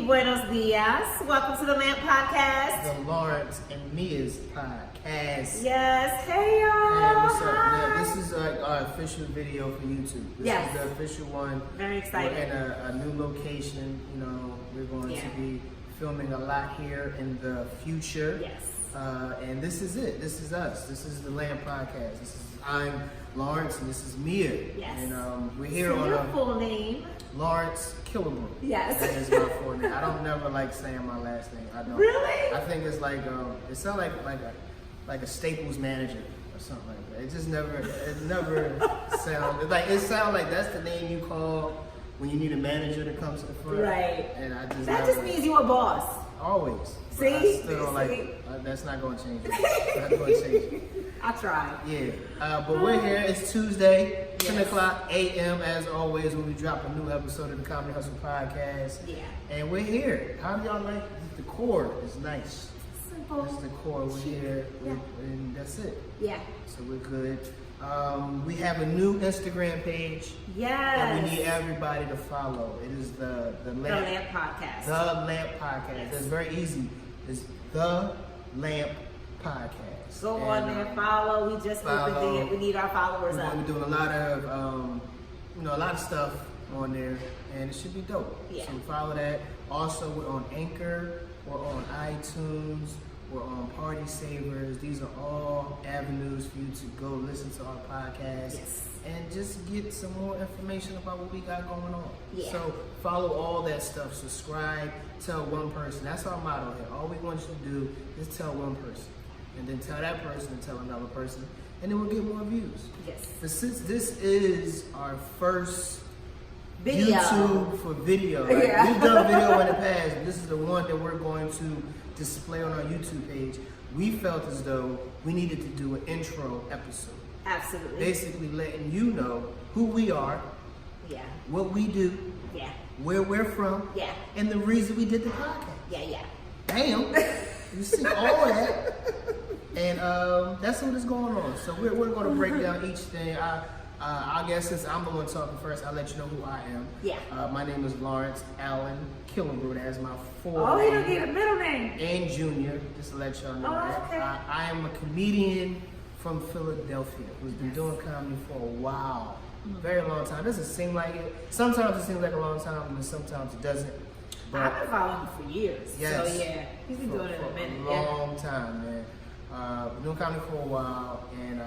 buenos dias. Welcome to the L.A.M.P podcast. The Lawrence and Mia's podcast. Yes, hey y'all. Hey, what's up? Hi. Yeah, this is our official video for YouTube. This Yes. is the official one. Very excited. We're in a new location. You know, we're going to be filming a lot here in the future. Yes. And this is it. This is us. This is the L.A.M.P podcast. I'm Lawrence and this is Mia. Yes. And we're here So on your a full name? Lawrence Killebrew. Yes. That is my full name. I don't never like saying my last name. I don't. Really? I think it's like it sounds like a Staples manager or something like that. It just never sounds like it sounds like that's the name you call when you need a manager to come to the front. Right. And I just That never, just means you're a boss. always. But See? I still don't See? like that's not going to change. It. Not going to change. It. I tried. Yeah, but we're here. It's Tuesday, 10 Yes. o'clock a.m. as always when we drop a new episode of the Comedy Hustle podcast. Yeah. And we're here. How do y'all like the decor? It's nice. Simple. This decor. We're here, Yeah. and that's it. Yeah. So we're good. We have a new Instagram page that we need Yes. everybody to follow. It is the The Lamp, L.A.M.P podcast. the Lamp podcast. Yes. It's very easy. It's the Lamp podcast. Go And, on there, follow. We just opened follow. it. We need our followers We're up. going to be doing a lot of, a lot of stuff on there, and it should be dope. Yeah. So follow that. Also, we're on Anchor, we're on iTunes, we're on Party Savers. These are all avenues for you to go listen to our podcast Yes. and just get some more information about what we got going on. Yeah. So follow all that stuff. Subscribe. Tell one person. That's our motto here. All we want you to do is tell one person. And then tell that person and tell another person, and then we'll get more views. Yes. But since this is our first Video. YouTube for video, right? Yeah. We've done video in the past, but this is the one that we're going to display on our YouTube page. We felt as though we needed to do an intro episode, Absolutely. basically letting you know who we are, Yeah. what we do, Yeah. where we're from, Yeah. and the reason we did the podcast. Yeah. Yeah. Damn, you see all of that. And that's what is going on. So we're going to break down each thing. I guess since I'm the one talking first, I'll let you know who I am. Yeah. My name is Lawrence Allen Killebrew. That's my full Oh, you name. don't get a middle name. And Junior, just to let y'all know Oh, that. okay. I am a comedian from Philadelphia who's been doing comedy for a while. Very long time. Doesn't seem like it. Sometimes it seems like a long time, and sometimes it doesn't. I've been following him for years. Yes. So yeah, he's been doing it a minute. For a long time, man. Been doing comedy for a while, and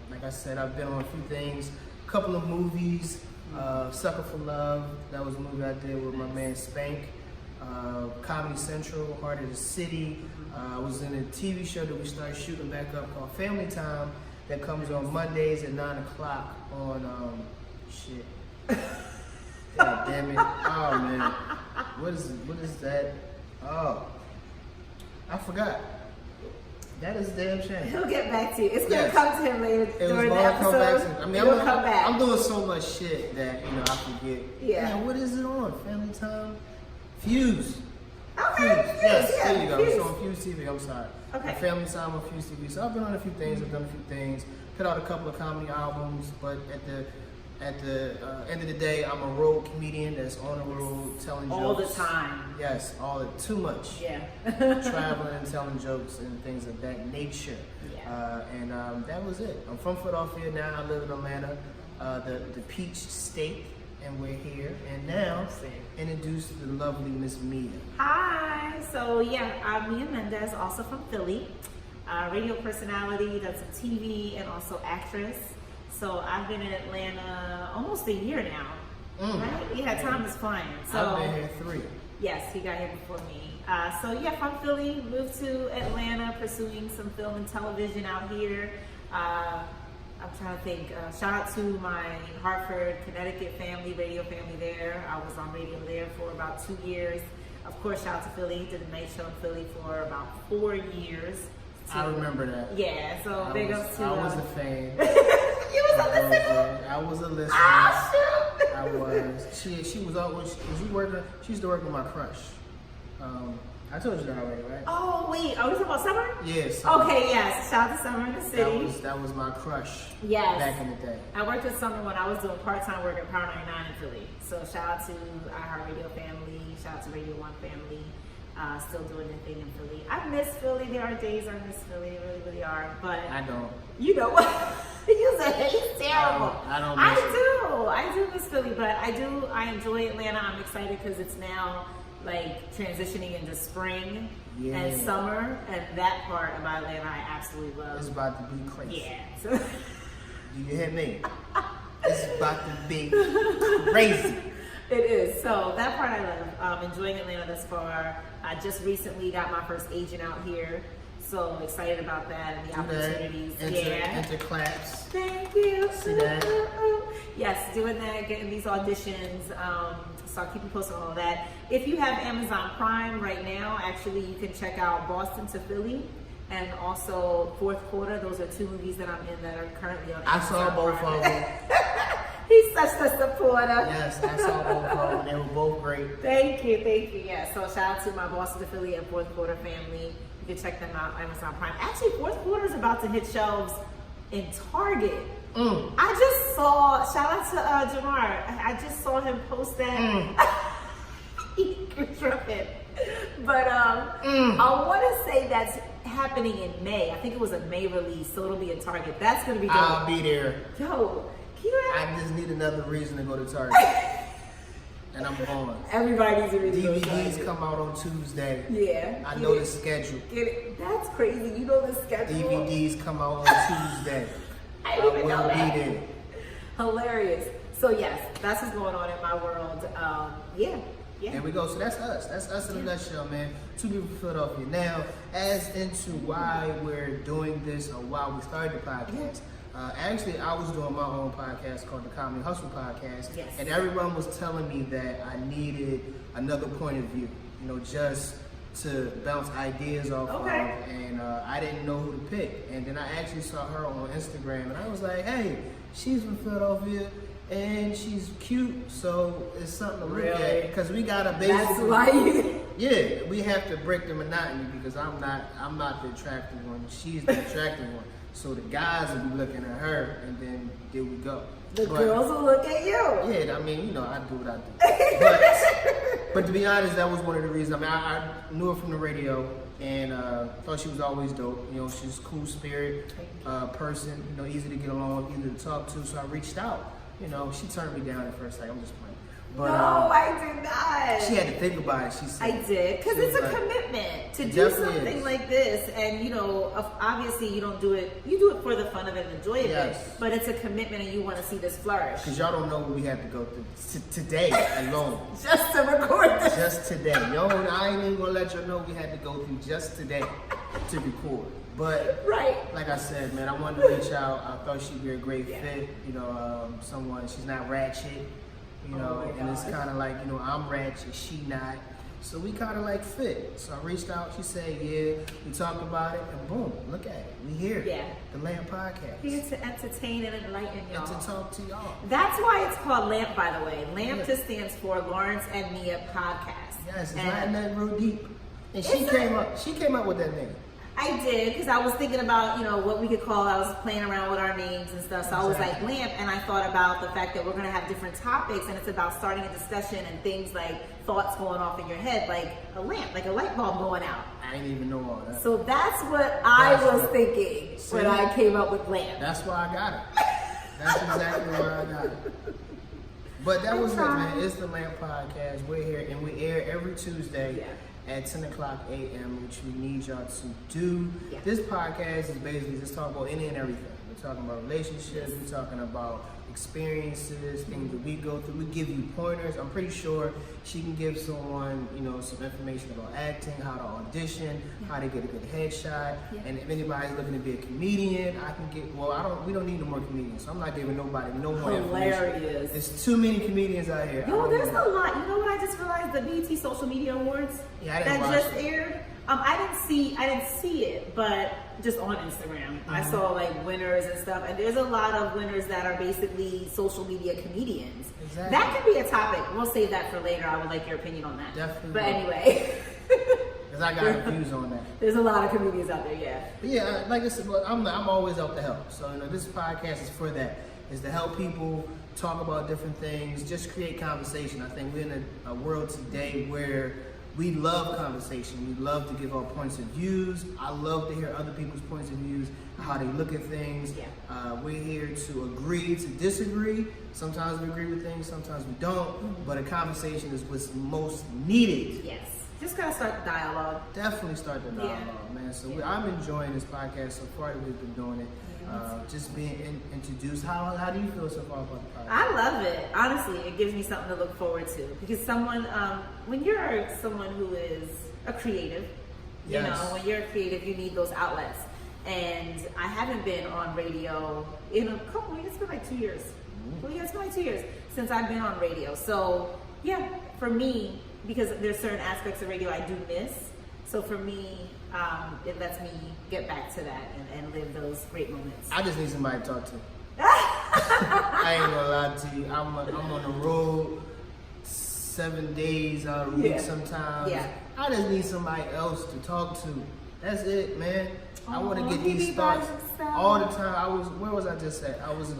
like I said, I've been on a few things, a couple of movies. Sucker for Love, that was a movie I did with my man Spank. Comedy Central, Heart of the City. I was in a TV show that we started shooting back up called Family Time that comes on Mondays at 9 o'clock on shit. God damn it. Oh man. What is that? Oh. I forgot. That is a damn shame. He'll get back to you. It's gonna Yes. come to him later It was during going the to come back episode. to me. It'll come back. I'm doing so much shit that, I forget. Yeah. Man, what is it on? Family Time? Fuse. Okay. Fuse. Yes, yeah, there you go. Fuse. It's on Fuse TV. I'm sorry. Okay. Family Time on Fuse TV. So I've been on a few things. I've done a few things. Put out a couple of comedy albums, but at the end of the day, I'm a road comedian that's on the road telling jokes. All the time. Yes, too much. Yeah. Traveling and telling jokes and things of that nature. Yeah. And that was it. I'm from Philadelphia now. I live in Atlanta, the Peach State, and we're here. And now, introduce the lovely Miss Mia. Hi. So yeah, I'm Mia Mendez, also from Philly. Radio personality, does some TV, and also actress. So I've been in Atlanta almost a year now. Right? Yeah, time is flying. So I've been here 3. yes, he got here before me. So yeah, from Philly, moved to Atlanta, pursuing some film and television out here. I'm trying to think. Shout out to my Hartford, Connecticut family, radio family there. I was on radio there for about 2 years. Of course, shout out to Philly. Did a night show in Philly for about 4 years. I remember that. Yeah, so big ups to. I was a fan. You was a listener. I was a listener. Ah, shoot. I was. She was always. Was you working? She used to work with my crush. I told you that already, right? Oh wait, are we talking about Summer? Yes. Okay, yes. Shout out to Summer in the city. That was my crush. Yes. Back in the day. I worked with Summer when I was doing part-time work at Power 99 in Philly. So shout out to iHeartRadio family. Shout out to Radio 1 family. Still doing their thing in Philly. I miss Philly. There are days I miss Philly. They really, really are. But I don't. You know what? You said it's terrible. I don't miss it. I do miss Philly, but I enjoy Atlanta. I'm excited because it's now like transitioning into spring and summer, and that part about Atlanta I absolutely love. It's about to be crazy. Yeah. So do you hear me? It's about to be crazy. It is. So that part I love. Enjoying Atlanta thus far. I just recently got my first agent out here. So excited about that and the opportunities. Enter claps. Thank you. See that? Yes, doing that, getting these auditions. So I'll keep you posted on all that. If you have Amazon Prime right now, actually you can check out Boston to Philly and also Fourth Quarter. Those are two movies that I'm in that are currently on Amazon I saw both Prime. of them. He's such a supporter. Yes, I saw both of them. They were both great. Thank you. Yeah, so shout out to my Boston to Philly and Fourth Quarter family. You can check them out on Amazon Prime. Actually, Fourth Quarter is about to hit shelves in Target. I just saw, shout out to Jamar, I just saw him post that. He tripping. But I want to say that's happening in May. I think it was a May release, so it'll be in Target. That's going to be dope. I'll be there. Yo, can you I just need another reason to go to Target. And I'm going. Everybody needs a reason to go to DVDs Target. come out on Tuesday. Yeah. I know the schedule. Get it? That's crazy. You know the schedule. DVDs come out on Tuesday. I didn't even know will that. be there. Hilarious. So yes, that's what's going on in my world. Yeah. There we go. So that's us. That's us in a nutshell, man. Two people from Philadelphia. Now, as into why we're doing this or why we started the podcast. Actually, I was doing my own podcast called the Comedy Hustle Podcast. Yes. And everyone was telling me that I needed another point of view, just to bounce ideas off of. And I didn't know who to pick. And then I actually saw her on Instagram and I was like, hey, she's from Philadelphia and she's cute. So it's something to look at. Because we got to basically... That's why you... Yeah, we have to break the monotony because I'm not the attractive one. She's the attractive one. So the guys will be looking at her, and then there we go. But girls will look at you. Yeah, I mean, I do what I do. But to be honest, that was one of the reasons. I mean, I knew her from the radio, and thought she was always dope. She's a cool spirit person. Easy to get along with, easy to talk to. So I reached out. She turned me down at first. Like, I'm just playing. But, no, I did not. She had to think about it. She said, I did, because it's a commitment to do something like this. And, obviously you don't do it, you do it for the fun of it and enjoy it. Yes. But it's a commitment and you want to see this flourish. Because y'all don't know what we had to go through today alone. Just to record this. Just today. I ain't even going to let y'all know we had to go through just today to record. But, like I said, man, I wanted to reach out. I thought she'd be a great fit. Someone, she's not ratchet. And it's kind of like, I'm ratchet, she not. So we kind of like fit. So I reached out, she said, yeah, we talked about it, and boom, look at it. We here. Yeah. The L.A.M.P podcast. Here to entertain and enlighten y'all. And to talk to y'all. That's why it's called L.A.M.P, by the way. L.A.M.P just stands for Lawrence and Mia Podcast. Yes, it's not nothing real deep. And she came up with that name. I did, because I was thinking about, what we could call, I was playing around with our names and stuff. So I was like, L.A.M.P, and I thought about the fact that we're going to have different topics, and it's about starting a discussion and things like thoughts going off in your head, like a lamp, like a light bulb going out. I didn't even know all that. So that's what I was thinking when I came up with L.A.M.P. That's why I got it. That's exactly why I got it. But that was it, man. It's the L.A.M.P podcast. We're here, and we air every Tuesday. At 10 o'clock a.m., which we need y'all to do. This podcast is basically just talking about any and everything. We're talking about relationships, we're talking about experiences, things that we go through. We give you pointers. I'm pretty sure she can give someone, some information about acting, how to audition, how to get a good headshot. And if anybody's looking to be a comedian, I can get, we don't need no more comedians. So I'm not giving nobody no more information. There's too many comedians out here. Yo, there's a lot. You know what I just realized? The BET Social Media Awards that just aired. I didn't see it, but just on Instagram. I saw like winners and stuff, and there's a lot of winners that are basically social media comedians. Exactly. That could be a topic. We'll save that for later. I would like your opinion on that. Definitely. But anyway. because I got views on that. There's a lot of comedians out there, yeah. But yeah, like I said, I'm always out to help. So this podcast is for that. Is to help people talk about different things, just create conversation. I think we're in a world today where we love conversation. We love to give our points of views. I love to hear other people's points of views, how they look at things. Yeah. We're here to agree, to disagree. Sometimes we agree with things, sometimes we don't. But a conversation is what's most needed. Yes. Just gotta start the dialogue. Definitely start the dialogue, man. So I'm enjoying this podcast so far that we've been doing it. Just being introduced. How do you feel so far about the podcast? I love it. Honestly, it gives me something to look forward to because when you're someone who is a creative, you know, when you're a creative, you need those outlets. And I haven't been on radio in a couple. It's been like 2 years. Well, yeah, it's been like 2 years since I've been on radio. So yeah, for me, because there's certain aspects of radio I do miss. So for me, it lets me get back to that and live those great moments. I just need somebody to talk to. I ain't gonna lie to you. I'm on the road 7 days out of the week sometimes. Yeah. I just need somebody else to talk to. That's it, man. I want to get these thoughts all the time. Where was I just at? I was in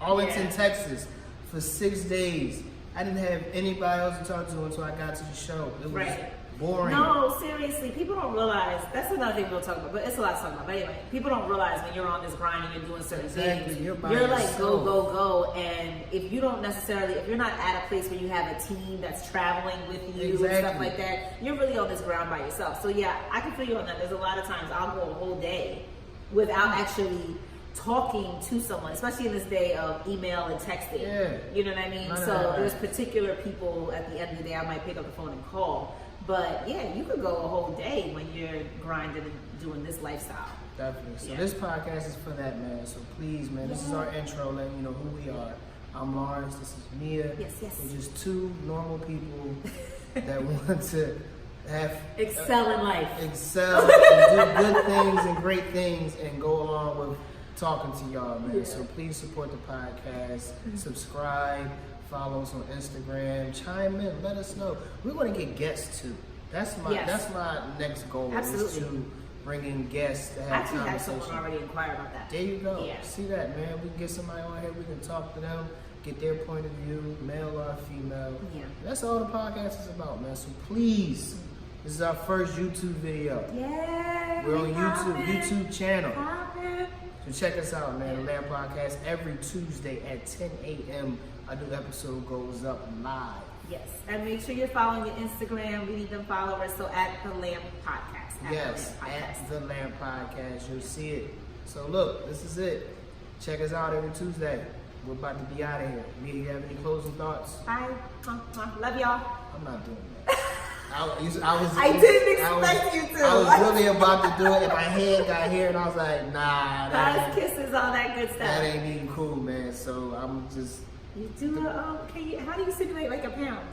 Arlington, Texas for 6 days. I didn't have anybody else to talk to until I got to the show. It was boring. No, seriously, people don't realize, that's another thing we'll talk about, but it's a lot to talk about. But anyway, people don't realize when you're on this grind and you're doing certain things, you're like go, and if you're not at a place where you have a team that's traveling with you and stuff like that, you're really on this ground by yourself. So yeah, I can feel you on that. There's a lot of times I'll go a whole day without actually talking to someone, especially in this day of email and texting. Yeah. You know what I mean? So there's particular people at the end of the day I might pick up the phone and call. But yeah, you could go a whole day when you're grinding and doing this lifestyle. Definitely. So this podcast is for that, man. So please, man, this is our intro, letting you know who we are. I'm Lawrence, this is Mia. Yes. We're just two normal people that want to excel in life. Excel and do good things and great things and go along with talking to y'all, man. Yeah. So please support the podcast, subscribe, follow us on Instagram, chime in, let us know. We want to get guests too. That's my next goal. Absolutely. Is to bring in guests to have conversation. I actually had someone already inquire about that. There you go. Yeah. See that, man. We can get somebody on here, we can talk to them, get their point of view, male or female. Yeah. That's all the podcast is about, man. So please, this is our first YouTube video. Yeah. We're on YouTube channel. So check us out, man. The L.A.M.P podcast every Tuesday at 10 a.m. A new episode goes up live. Yes, and make sure you're following your Instagram. We need them followers. So at the L.A.M.P podcast. At the L.A.M.P podcast. You'll see it. So look, this is it. Check us out every Tuesday. We're about to be out of here. Mia, you have any closing thoughts? Bye. Love y'all. I'm not doing that. I didn't expect you to. I was really about to do it, and my hand got here, and I was like, nah. Thighs, kisses, all that good stuff. That ain't even cool, man. So I'm just. You do how do you simulate like a pound?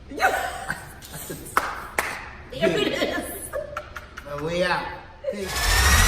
There it is. And we out. Peace.